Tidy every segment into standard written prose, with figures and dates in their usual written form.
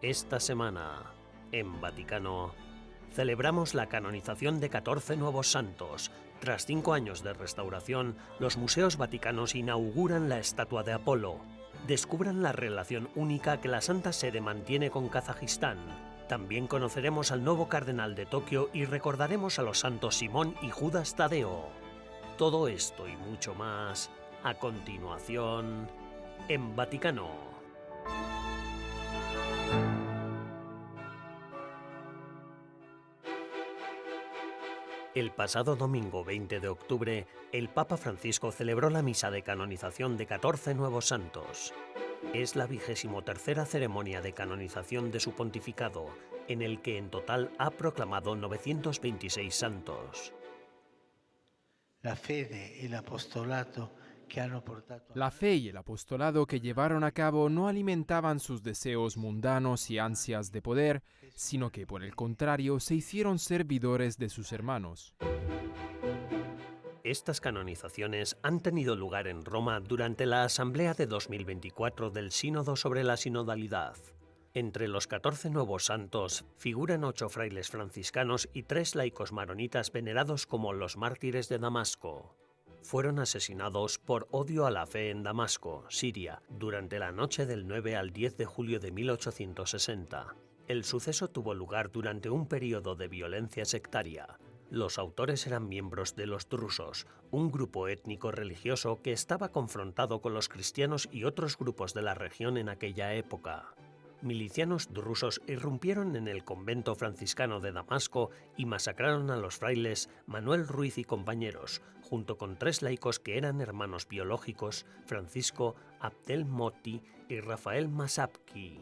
Esta semana, en Vaticano, celebramos la canonización de 14 nuevos santos. Tras 5 años de restauración, los museos vaticanos inauguran la estatua de Apolo. Descubran la relación única que la Santa Sede mantiene con Kazajistán. También conoceremos al nuevo cardenal de Tokio y recordaremos a los santos Simón y Judas Tadeo. Todo esto y mucho más, a continuación, en Vaticano. El pasado domingo 20 de octubre, el Papa Francisco celebró la misa de canonización de 14 nuevos santos. Es la 23ª ceremonia de canonización de su pontificado, en el que en total ha proclamado 926 santos. La fe y el apostolado que llevaron a cabo no alimentaban sus deseos mundanos y ansias de poder, sino que por el contrario se hicieron servidores de sus hermanos. Estas canonizaciones han tenido lugar en Roma durante la Asamblea de 2024 del Sínodo sobre la Sinodalidad. Entre los 14 nuevos santos figuran 8 frailes franciscanos y 3 laicos maronitas venerados como los mártires de Damasco. Fueron asesinados por odio a la fe en Damasco, Siria, durante la noche del 9 al 10 de julio de 1860. El suceso tuvo lugar durante un periodo de violencia sectaria. Los autores eran miembros de los drusos, un grupo étnico religioso que estaba confrontado con los cristianos y otros grupos de la región en aquella época. Milicianos drusos irrumpieron en el convento franciscano de Damasco y masacraron a los frailes Manuel Ruiz y compañeros, junto con 3 laicos que eran hermanos biológicos, Francisco Abdel Moti y Rafael Masabki.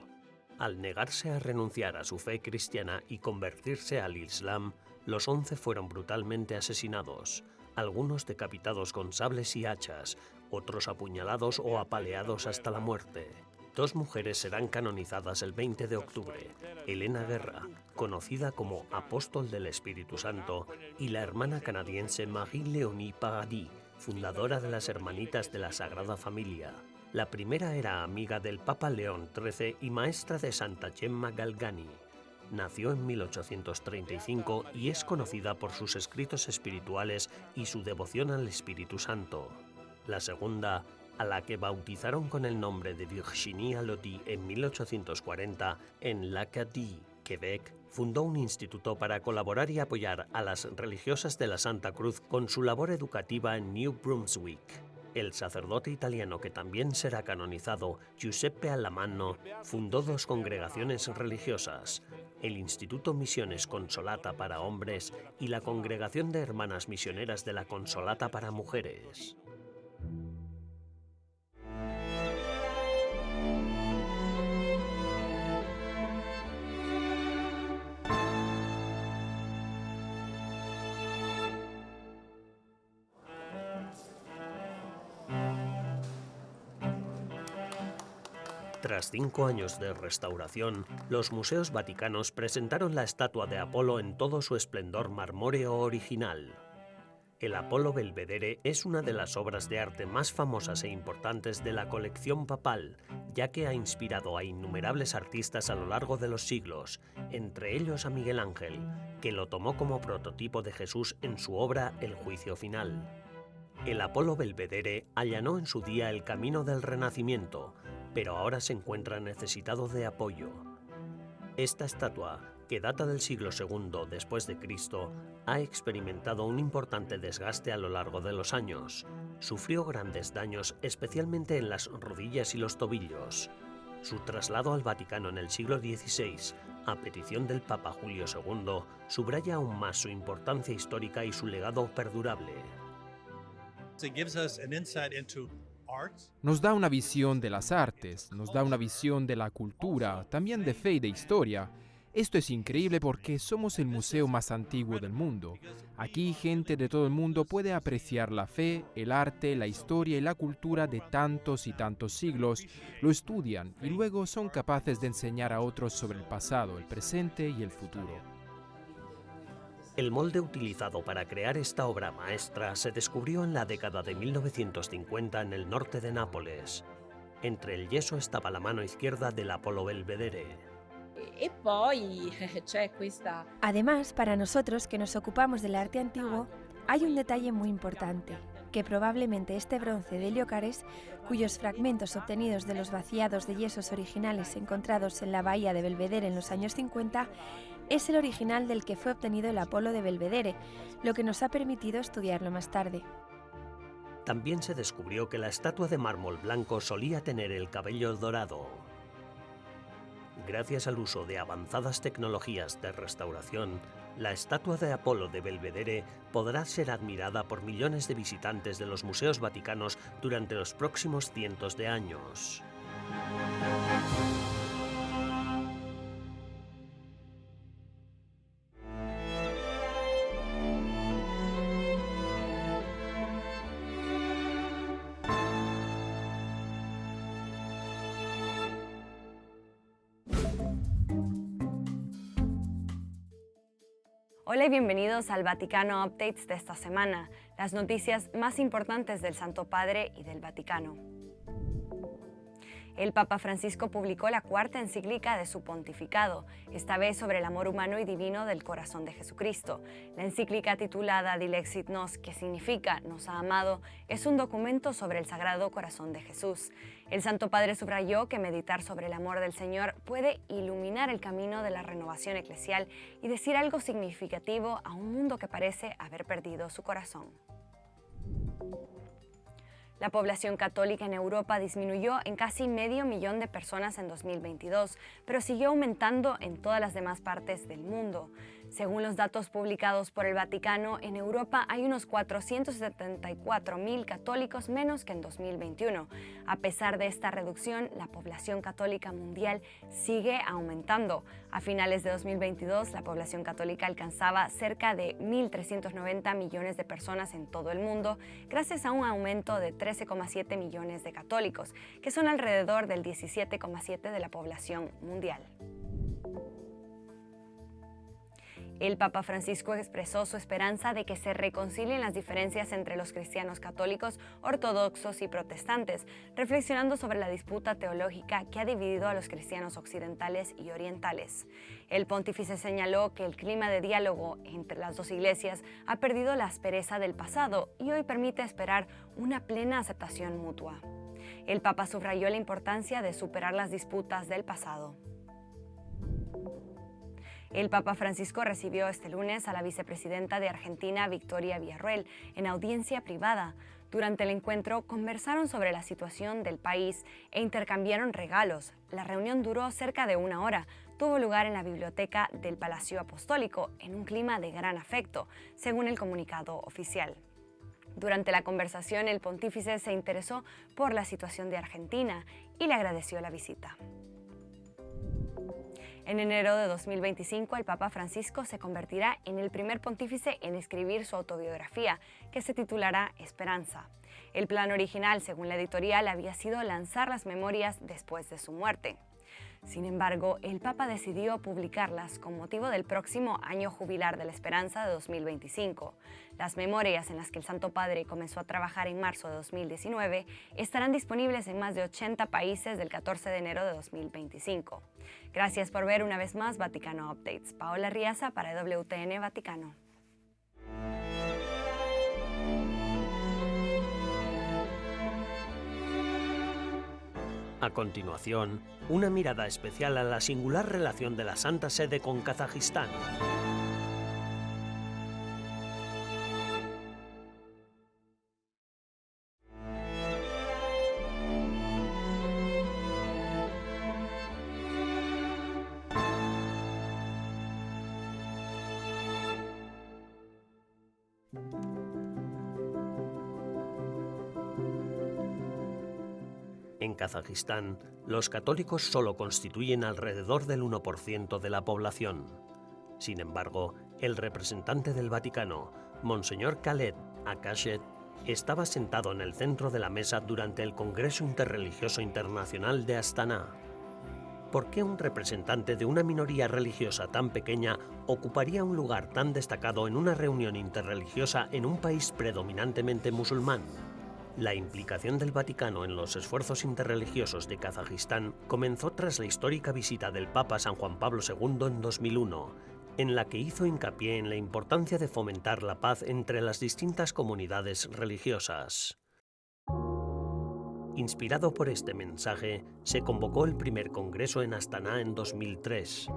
Al negarse a renunciar a su fe cristiana y convertirse al Islam, los 11 fueron brutalmente asesinados, algunos decapitados con sables y hachas, otros apuñalados o apaleados hasta la muerte. 2 mujeres serán canonizadas el 20 de octubre, Elena Guerra, conocida como Apóstol del Espíritu Santo, y la hermana canadiense Marie-Léonie Paradis, fundadora de las Hermanitas de la Sagrada Familia. La primera era amiga del Papa León XIII y maestra de Santa Gemma Galgani. Nació en 1835 y es conocida por sus escritos espirituales y su devoción al Espíritu Santo. La segunda, a la que bautizaron con el nombre de Virginie Loti en 1840 en l'Acadie, Quebec, fundó un instituto para colaborar y apoyar a las religiosas de la Santa Cruz con su labor educativa en New Brunswick. El sacerdote italiano que también será canonizado, Giuseppe Alamanno, fundó 2 congregaciones religiosas, el Instituto Misiones Consolata para hombres y la Congregación de Hermanas Misioneras de la Consolata para mujeres. Tras 5 años de restauración, los museos vaticanos presentaron la estatua de Apolo en todo su esplendor marmóreo original. El Apolo Belvedere es una de las obras de arte más famosas e importantes de la colección papal, ya que ha inspirado a innumerables artistas a lo largo de los siglos, entre ellos a Miguel Ángel, que lo tomó como prototipo de Jesús en su obra El Juicio Final. El Apolo Belvedere allanó en su día el camino del Renacimiento, pero ahora se encuentra necesitado de apoyo. Esta estatua, que data del siglo II después de Cristo, ha experimentado un importante desgaste a lo largo de los años. Sufrió grandes daños, especialmente en las rodillas y los tobillos. Su traslado al Vaticano en el siglo XVI, a petición del Papa Julio II, subraya aún más su importancia histórica y su legado perdurable. Nos da una visión de las artes, nos da una visión de la cultura, también de fe y de historia. Esto es increíble porque somos el museo más antiguo del mundo. Aquí gente de todo el mundo puede apreciar la fe, el arte, la historia y la cultura de tantos y tantos siglos, lo estudian y luego son capaces de enseñar a otros sobre el pasado, el presente y el futuro. El molde utilizado para crear esta obra maestra se descubrió en la década de 1950 en el norte de Nápoles. Entre el yeso estaba la mano izquierda del Apolo Belvedere. Además, para nosotros que nos ocupamos del arte antiguo, hay un detalle muy importante, que probablemente este bronce de Heliocares, cuyos fragmentos obtenidos de los vaciados de yesos originales encontrados en la bahía de Belvedere en los años 50, es el original del que fue obtenido el Apolo de Belvedere, lo que nos ha permitido estudiarlo más tarde. También se descubrió que la estatua de mármol blanco solía tener el cabello dorado. Gracias al uso de avanzadas tecnologías de restauración, la estatua de Apolo de Belvedere podrá ser admirada por millones de visitantes de los museos vaticanos durante los próximos cientos de años. Hola y bienvenidos al Vaticano Updates de esta semana, las noticias más importantes del Santo Padre y del Vaticano. El Papa Francisco publicó la cuarta encíclica de su pontificado, esta vez sobre el amor humano y divino del corazón de Jesucristo. La encíclica titulada Dilexit Nos, que significa Nos ha amado, es un documento sobre el Sagrado Corazón de Jesús. El Santo Padre subrayó que meditar sobre el amor del Señor puede iluminar el camino de la renovación eclesial y decir algo significativo a un mundo que parece haber perdido su corazón. La población católica en Europa disminuyó en casi 500.000 de personas en 2022, pero siguió aumentando en todas las demás partes del mundo. Según los datos publicados por el Vaticano, en Europa hay unos 474.000 católicos menos que en 2021. A pesar de esta reducción, la población católica mundial sigue aumentando. A finales de 2022, la población católica alcanzaba cerca de 1.390 millones de personas en todo el mundo, gracias a un aumento de 13,7 millones de católicos, que son alrededor del 17,7% de la población mundial. El Papa Francisco expresó su esperanza de que se reconcilien las diferencias entre los cristianos católicos, ortodoxos y protestantes, reflexionando sobre la disputa teológica que ha dividido a los cristianos occidentales y orientales. El pontífice señaló que el clima de diálogo entre las dos iglesias ha perdido la aspereza del pasado y hoy permite esperar una plena aceptación mutua. El Papa subrayó la importancia de superar las disputas del pasado. El Papa Francisco recibió este lunes a la vicepresidenta de Argentina, Victoria Villarruel, en audiencia privada. Durante el encuentro conversaron sobre la situación del país e intercambiaron regalos. La reunión duró cerca de 1 hora. Tuvo lugar en la biblioteca del Palacio Apostólico, en un clima de gran afecto, según el comunicado oficial. Durante la conversación, el pontífice se interesó por la situación de Argentina y le agradeció la visita. En enero de 2025, el Papa Francisco se convertirá en el primer pontífice en escribir su autobiografía, que se titulará Esperanza. El plan original, según la editorial, había sido lanzar las memorias después de su muerte. Sin embargo, el Papa decidió publicarlas con motivo del próximo año jubilar de la Esperanza de 2025. Las memorias en las que el Santo Padre comenzó a trabajar en marzo de 2019 estarán disponibles en más de 80 países del 14 de enero de 2025. Gracias por ver una vez más Vaticano Updates. Paola Riaza para WTN Vaticano. A continuación, una mirada especial a la singular relación de la Santa Sede con Kazajistán. En Kazajistán, los católicos solo constituyen alrededor del 1% de la población. Sin embargo, el representante del Vaticano, Monseñor Khaled Akashet, estaba sentado en el centro de la mesa durante el Congreso Interreligioso Internacional de Astana. ¿Por qué un representante de una minoría religiosa tan pequeña ocuparía un lugar tan destacado en una reunión interreligiosa en un país predominantemente musulmán? La implicación del Vaticano en los esfuerzos interreligiosos de Kazajistán comenzó tras la histórica visita del Papa San Juan Pablo II en 2001, en la que hizo hincapié en la importancia de fomentar la paz entre las distintas comunidades religiosas. Inspirado por este mensaje, se convocó el primer congreso en Astana en 2003.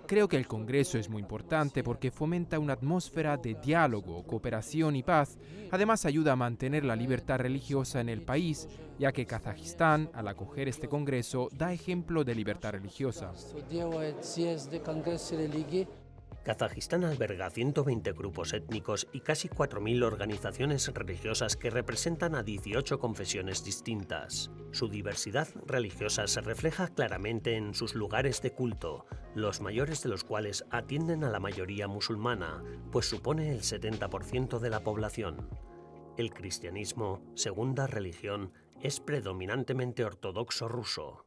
Creo que el Congreso es muy importante porque fomenta una atmósfera de diálogo, cooperación y paz. Además, ayuda a mantener la libertad religiosa en el país, ya que Kazajistán, al acoger este Congreso, da ejemplo de libertad religiosa. Kazajistán alberga 120 grupos étnicos y casi 4.000 organizaciones religiosas que representan a 18 confesiones distintas. Su diversidad religiosa se refleja claramente en sus lugares de culto, los mayores de los cuales atienden a la mayoría musulmana, pues supone el 70% de la población. El cristianismo, segunda religión, es predominantemente ortodoxo ruso.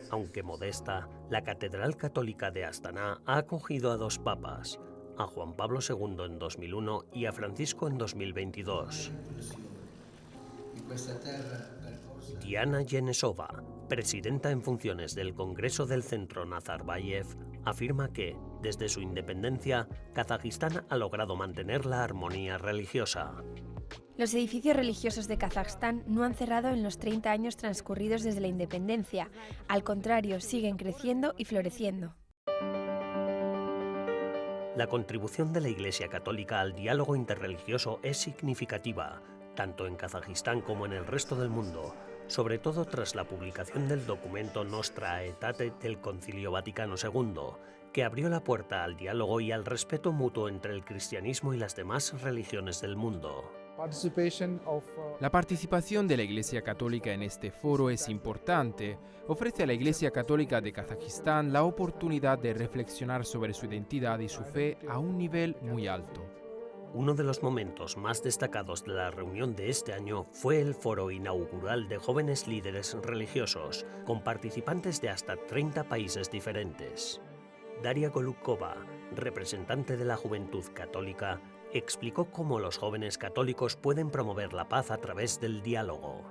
Aunque modesta, la Catedral Católica de Astana ha acogido a 2 papas, a Juan Pablo II en 2001 y a Francisco en 2022. Diana Yenesova, presidenta en funciones del Congreso del Centro Nazarbayev, afirma que, desde su independencia, Kazajistán ha logrado mantener la armonía religiosa. Los edificios religiosos de Kazajstán no han cerrado en los 30 años transcurridos desde la independencia. Al contrario, siguen creciendo y floreciendo. La contribución de la Iglesia Católica al diálogo interreligioso es significativa, tanto en Kazajistán como en el resto del mundo, sobre todo tras la publicación del documento Nostra Aetate del Concilio Vaticano II, que abrió la puerta al diálogo y al respeto mutuo entre el cristianismo y las demás religiones del mundo. La participación de la Iglesia Católica en este foro es importante. Ofrece a la Iglesia Católica de Kazajistán la oportunidad de reflexionar sobre su identidad y su fe a un nivel muy alto. Uno de los momentos más destacados de la reunión de este año fue el foro inaugural de jóvenes líderes religiosos, con participantes de hasta 30 países diferentes. Daria Golubkova, representante de la Juventud Católica, explicó cómo los jóvenes católicos pueden promover la paz a través del diálogo.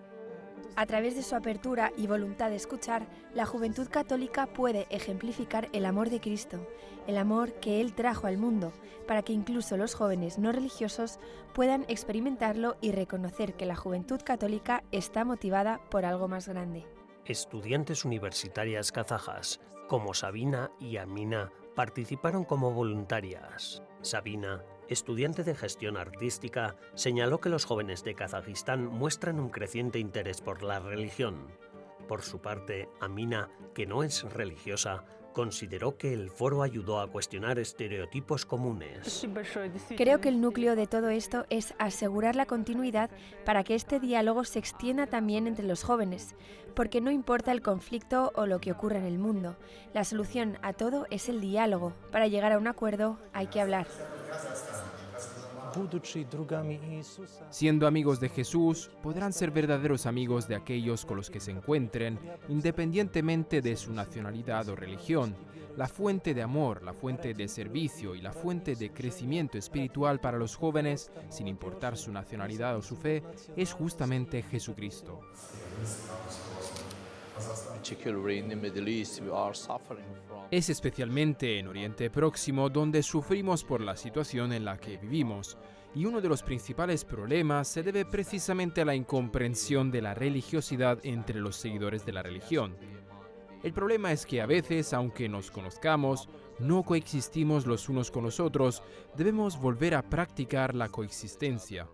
A través de su apertura y voluntad de escuchar, la Juventud Católica puede ejemplificar el amor de Cristo, el amor que Él trajo al mundo, para que incluso los jóvenes no religiosos puedan experimentarlo y reconocer que la Juventud Católica está motivada por algo más grande. Estudiantes universitarias kazajas, como Sabina y Amina, participaron como voluntarias. Sabina, estudiante de gestión artística, señaló que los jóvenes de Kazajistán muestran un creciente interés por la religión. Por su parte, Amina, que no es religiosa, consideró que el foro ayudó a cuestionar estereotipos comunes. Creo que el núcleo de todo esto es asegurar la continuidad para que este diálogo se extienda también entre los jóvenes, porque no importa el conflicto o lo que ocurra en el mundo, la solución a todo es el diálogo. Para llegar a un acuerdo hay que hablar. Siendo amigos de Jesús, podrán ser verdaderos amigos de aquellos con los que se encuentren, independientemente de su nacionalidad o religión. La fuente de amor, la fuente de servicio y la fuente de crecimiento espiritual para los jóvenes, sin importar su nacionalidad o su fe, es justamente Jesucristo. Es especialmente en Oriente Próximo donde sufrimos por la situación en la que vivimos, y uno de los principales problemas se debe precisamente a la incomprensión de la religiosidad entre los seguidores de la religión. El problema es que a veces, aunque nos conozcamos, no coexistimos los unos con los otros. Debemos volver a practicar la coexistencia.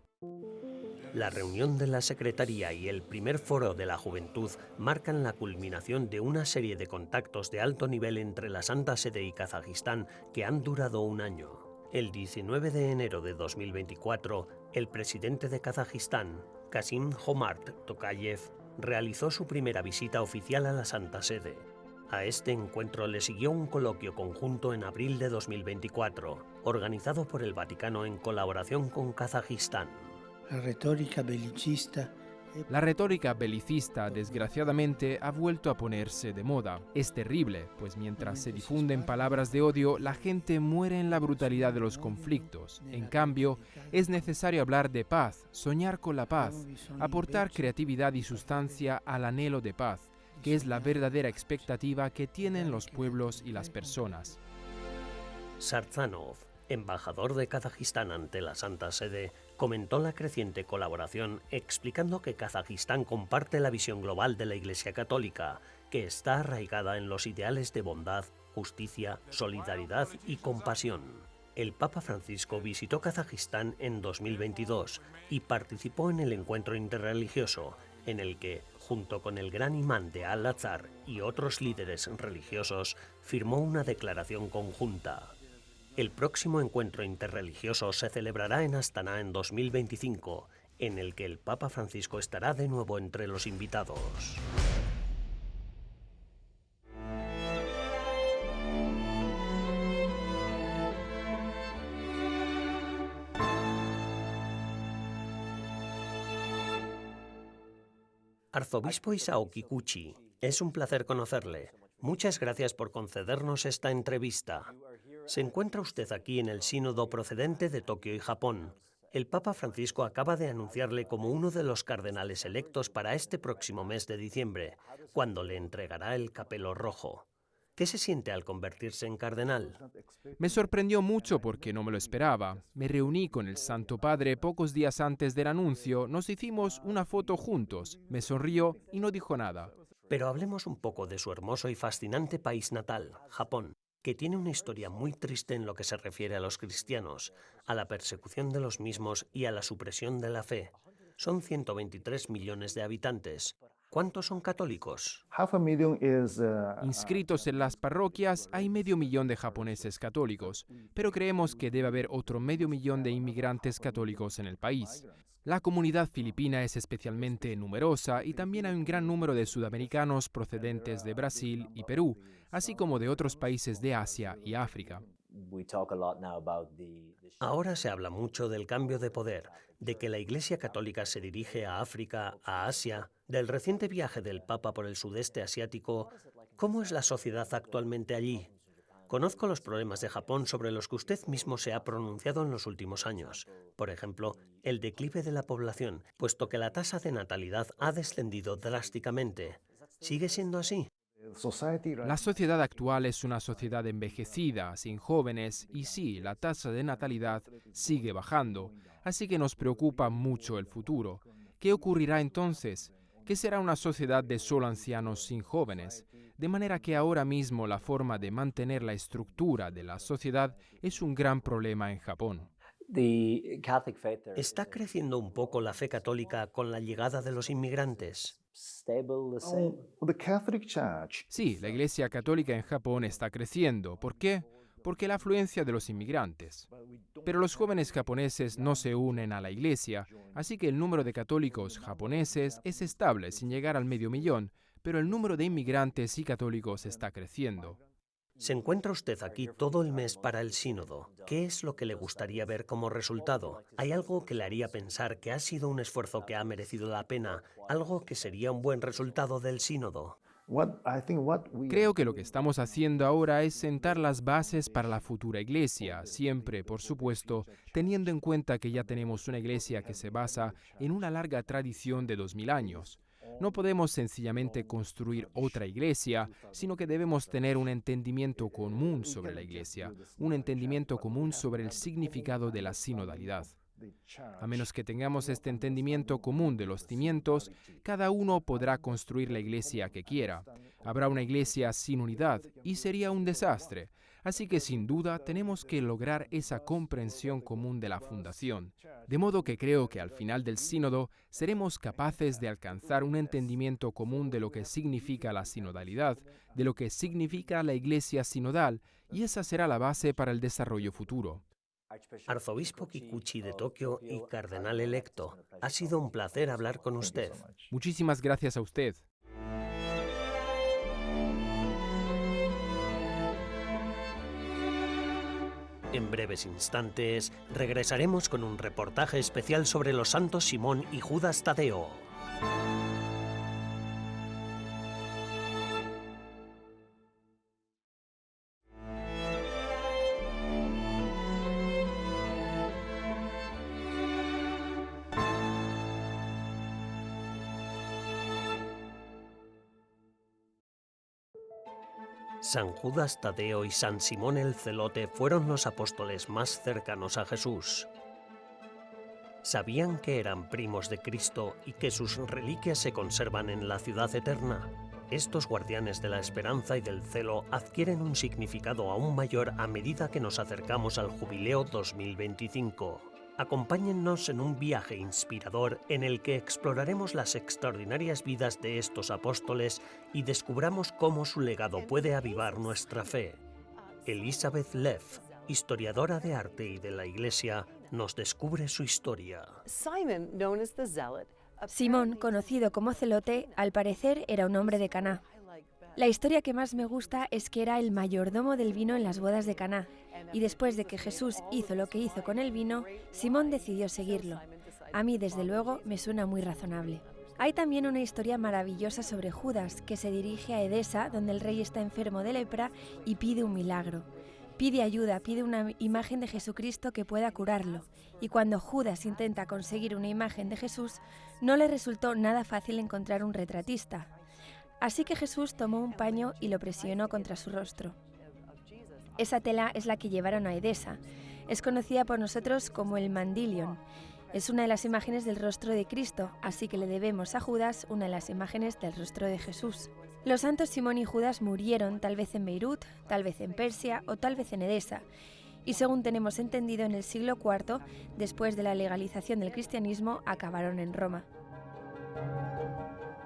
La reunión de la Secretaría y el primer foro de la juventud marcan la culminación de una serie de contactos de alto nivel entre la Santa Sede y Kazajistán que han durado un año. El 19 de enero de 2024, el presidente de Kazajistán, Kassym-Jomart Tokayev, realizó su primera visita oficial a la Santa Sede. A este encuentro le siguió un coloquio conjunto en abril de 2024, organizado por el Vaticano en colaboración con Kazajistán. La retórica belicista La retórica belicista, desgraciadamente, ha vuelto a ponerse de moda. Es terrible, pues mientras se difunden palabras de odio, la gente muere en la brutalidad de los conflictos. En cambio, es necesario hablar de paz, soñar con la paz, aportar creatividad y sustancia al anhelo de paz, que es la verdadera expectativa que tienen los pueblos y las personas. Sarzanov, embajador de Kazajistán ante la Santa Sede, comentó la creciente colaboración explicando que Kazajistán comparte la visión global de la Iglesia Católica, que está arraigada en los ideales de bondad, justicia, solidaridad y compasión. El Papa Francisco visitó Kazajistán en 2022 y participó en el encuentro interreligioso, en el que, junto con el gran imán de Al-Azhar y otros líderes religiosos, firmó una declaración conjunta. El próximo encuentro interreligioso se celebrará en Astana en 2025, en el que el Papa Francisco estará de nuevo entre los invitados. Arzobispo Isao Kikuchi, es un placer conocerle. Muchas gracias por concedernos esta entrevista. Se encuentra usted aquí en el sínodo procedente de Tokio y Japón. El Papa Francisco acaba de anunciarle como uno de los cardenales electos para este próximo mes de diciembre, cuando le entregará el capelo rojo. ¿Qué se siente al convertirse en cardenal? Me sorprendió mucho porque no me lo esperaba. Me reuní con el Santo Padre pocos días antes del anuncio, nos hicimos una foto juntos, me sonrió y no dijo nada. Pero hablemos un poco de su hermoso y fascinante país natal, Japón, que tiene una historia muy triste en lo que se refiere a los cristianos, a la persecución de los mismos y a la supresión de la fe. Son 123 millones de habitantes. ¿Cuántos son católicos? Inscritos en las parroquias hay 500.000 de japoneses católicos, pero creemos que debe haber otro 500.000 de inmigrantes católicos en el país. La comunidad filipina es especialmente numerosa y también hay un gran número de sudamericanos procedentes de Brasil y Perú, así como de otros países de Asia y África. Ahora se habla mucho del cambio de poder, de que la Iglesia Católica se dirige a África, a Asia, del reciente viaje del Papa por el sudeste asiático. ¿Cómo es la sociedad actualmente allí? Conozco los problemas de Japón sobre los que usted mismo se ha pronunciado en los últimos años. Por ejemplo, el declive de la población, puesto que la tasa de natalidad ha descendido drásticamente. ¿Sigue siendo así? La sociedad actual es una sociedad envejecida, sin jóvenes, y sí, la tasa de natalidad sigue bajando, así que nos preocupa mucho el futuro. ¿Qué ocurrirá entonces? ¿Qué será una sociedad de solo ancianos sin jóvenes? De manera que ahora mismo la forma de mantener la estructura de la sociedad es un gran problema en Japón. ¿Está creciendo un poco la fe católica con la llegada de los inmigrantes? Sí, la Iglesia Católica en Japón está creciendo. ¿Por qué? Porque la afluencia de los inmigrantes. Pero los jóvenes japoneses no se unen a la Iglesia, así que el número de católicos japoneses es estable sin llegar al 500.000, pero el número de inmigrantes y católicos está creciendo. Se encuentra usted aquí todo el mes para el sínodo. ¿Qué es lo que le gustaría ver como resultado? ¿Hay algo que le haría pensar que ha sido un esfuerzo que ha merecido la pena? ¿Algo que sería un buen resultado del sínodo? Creo que lo que estamos haciendo ahora es sentar las bases para la futura iglesia, siempre, por supuesto, teniendo en cuenta que ya tenemos una iglesia que se basa en una larga tradición de 2000 años. No podemos sencillamente construir otra iglesia, sino que debemos tener un entendimiento común sobre la iglesia, un entendimiento común sobre el significado de la sinodalidad. A menos que tengamos este entendimiento común de los cimientos, cada uno podrá construir la iglesia que quiera. Habrá una iglesia sin unidad y sería un desastre. Así que sin duda tenemos que lograr esa comprensión común de la fundación. De modo que creo que al final del sínodo seremos capaces de alcanzar un entendimiento común de lo que significa la sinodalidad, de lo que significa la iglesia sinodal, y esa será la base para el desarrollo futuro. Arzobispo Kikuchi de Tokio y cardenal electo, ha sido un placer hablar con usted. Muchísimas gracias a usted. En breves instantes regresaremos con un reportaje especial sobre los santos Simón y Judas Tadeo. San Judas Tadeo y San Simón el Celote fueron los apóstoles más cercanos a Jesús. ¿Sabían que eran primos de Cristo y que sus reliquias se conservan en la ciudad eterna? Estos guardianes de la esperanza y del celo adquieren un significado aún mayor a medida que nos acercamos al Jubileo 2025. Acompáñennos en un viaje inspirador en el que exploraremos las extraordinarias vidas de estos apóstoles y descubramos cómo su legado puede avivar nuestra fe. Elizabeth Leff, historiadora de arte y de la Iglesia, nos descubre su historia. Simón, conocido como Celote, al parecer era un hombre de Caná. La historia que más me gusta es que era el mayordomo del vino en las bodas de Caná, y después de que Jesús hizo lo que hizo con el vino, Simón decidió seguirlo. A mí, desde luego, me suena muy razonable. Hay también una historia maravillosa sobre Judas, que se dirige a Edesa, donde el rey está enfermo de lepra, y pide un milagro. Pide ayuda, pide una imagen de Jesucristo que pueda curarlo. Y cuando Judas intenta conseguir una imagen de Jesús, no le resultó nada fácil encontrar un retratista. Así que Jesús tomó un paño y lo presionó contra su rostro. Esa tela es la que llevaron a Edesa. Es conocida por nosotros como el Mandilion. Es una de las imágenes del rostro de Cristo, así que le debemos a Judas una de las imágenes del rostro de Jesús. Los santos Simón y Judas murieron tal vez en Beirut, tal vez en Persia o tal vez en Edesa. Y según tenemos entendido, en el siglo IV, después de la legalización del cristianismo, acabaron en Roma.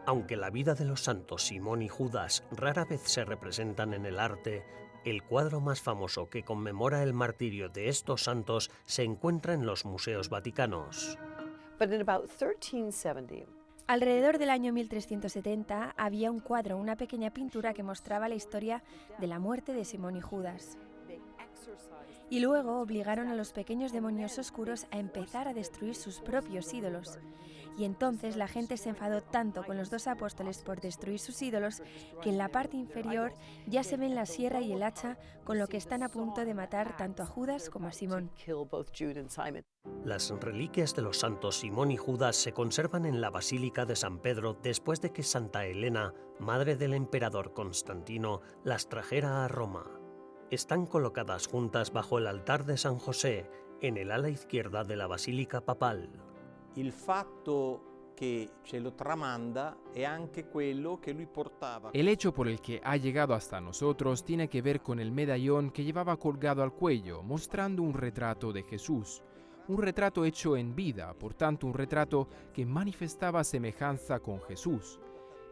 Aunque la vida de los santos Simón y Judas rara vez se representan en el arte, el cuadro más famoso que conmemora el martirio de estos santos se encuentra en los museos vaticanos. Alrededor del año 1370 había un cuadro, una pequeña pintura que mostraba la historia de la muerte de Simón y Judas. Y luego obligaron a los pequeños demonios oscuros a empezar a destruir sus propios ídolos. Y entonces la gente se enfadó tanto con los dos apóstoles por destruir sus ídolos que en la parte inferior ya se ven la sierra y el hacha, con lo que están a punto de matar tanto a Judas como a Simón. Las reliquias de los santos Simón y Judas se conservan en la Basílica de San Pedro después de que Santa Elena, madre del emperador Constantino, las trajera a Roma. Están colocadas juntas bajo el altar de San José, en el ala izquierda de la Basílica Papal. Il fatto che ce lo tramanda è anche quello che lui portava. El hecho por el que ha llegado hasta nosotros tiene que ver con el medallón que llevaba colgado al cuello, mostrando un retrato de Jesús. Un retrato hecho en vida, por tanto un retrato que manifestaba semejanza con Jesús.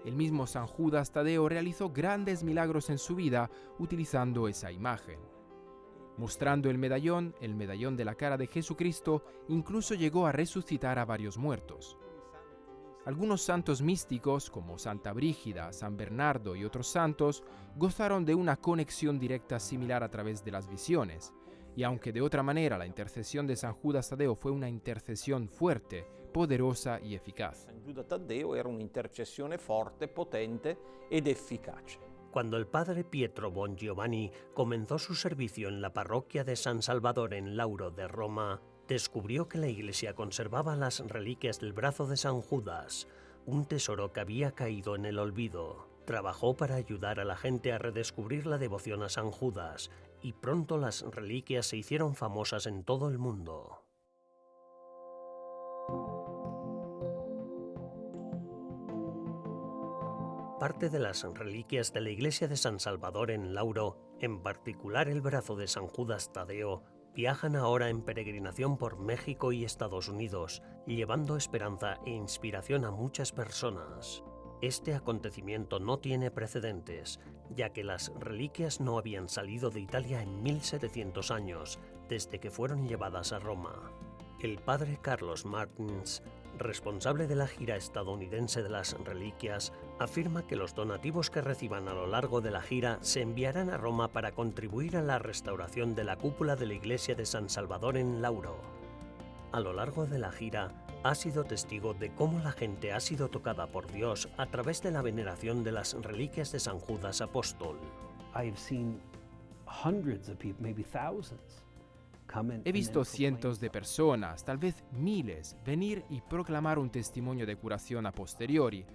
El mismo San Judas Tadeo realizó grandes milagros en su vida utilizando esa imagen. Mostrando el medallón de la cara de Jesucristo, incluso llegó a resucitar a varios muertos. Algunos santos místicos, como Santa Brígida, San Bernardo y otros santos, gozaron de una conexión directa similar a través de las visiones, y aunque de otra manera la intercesión de San Judas Tadeo fue una intercesión fuerte, poderosa y eficaz. San Giuda Taddeo era un'intercessione forte, potente ed efficace. Cuando el padre Pietro Bongiovanni comenzó su servicio en la parroquia de San Salvador en Lauro de Roma, descubrió que la iglesia conservaba las reliquias del brazo de San Judas, un tesoro que había caído en el olvido. Trabajó para ayudar a la gente a redescubrir la devoción a San Judas, y pronto las reliquias se hicieron famosas en todo el mundo. Parte de las reliquias de la iglesia de San Salvador en Lauro, en particular el brazo de San Judas Tadeo, viajan ahora en peregrinación por México y Estados Unidos, llevando esperanza e inspiración a muchas personas. Este acontecimiento no tiene precedentes, ya que las reliquias no habían salido de Italia en 1700 años, desde que fueron llevadas a Roma. El padre Carlos Martins, responsable de la gira estadounidense de las reliquias, afirma que los donativos que reciban a lo largo de la gira se enviarán a Roma para contribuir a la restauración de la cúpula de la iglesia de San Salvador en Lauro. A lo largo de la gira, ha sido testigo de cómo la gente ha sido tocada por Dios a través de la veneración de las reliquias de San Judas Apóstol. He visto cientos de personas, tal vez miles, venir y proclamar un testimonio de curación a posteriori.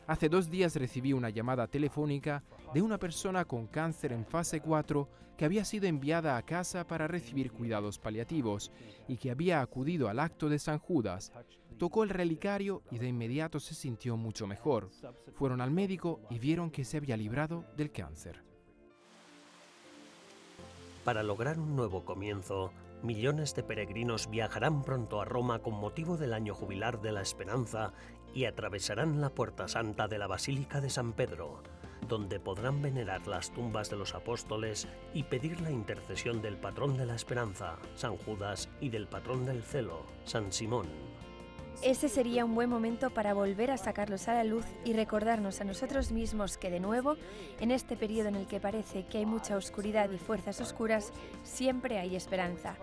Hace 2 días recibí una llamada telefónica de una persona con cáncer en fase 4 que había sido enviada a casa para recibir cuidados paliativos y que había acudido al acto de San Judas. Tocó el relicario y de inmediato se sintió mucho mejor. Fueron al médico y vieron que se había librado del cáncer. Para lograr un nuevo comienzo, millones de peregrinos viajarán pronto a Roma con motivo del Año Jubilar de la Esperanza y atravesarán la Puerta Santa de la Basílica de San Pedro, donde podrán venerar las tumbas de los apóstoles y pedir la intercesión del patrón de la esperanza, San Judas, y del patrón del celo, San Simón. Ese sería un buen momento para volver a sacarlos a la luz y recordarnos a nosotros mismos que, de nuevo, en este periodo en el que parece que hay mucha oscuridad y fuerzas oscuras, siempre hay esperanza.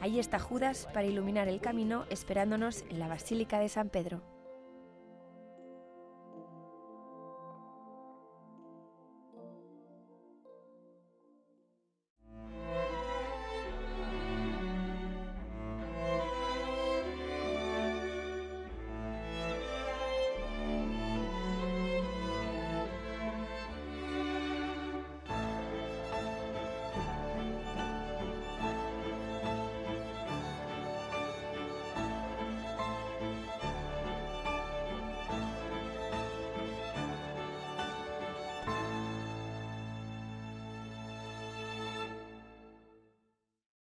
Ahí está Judas para iluminar el camino, esperándonos en la Basílica de San Pedro.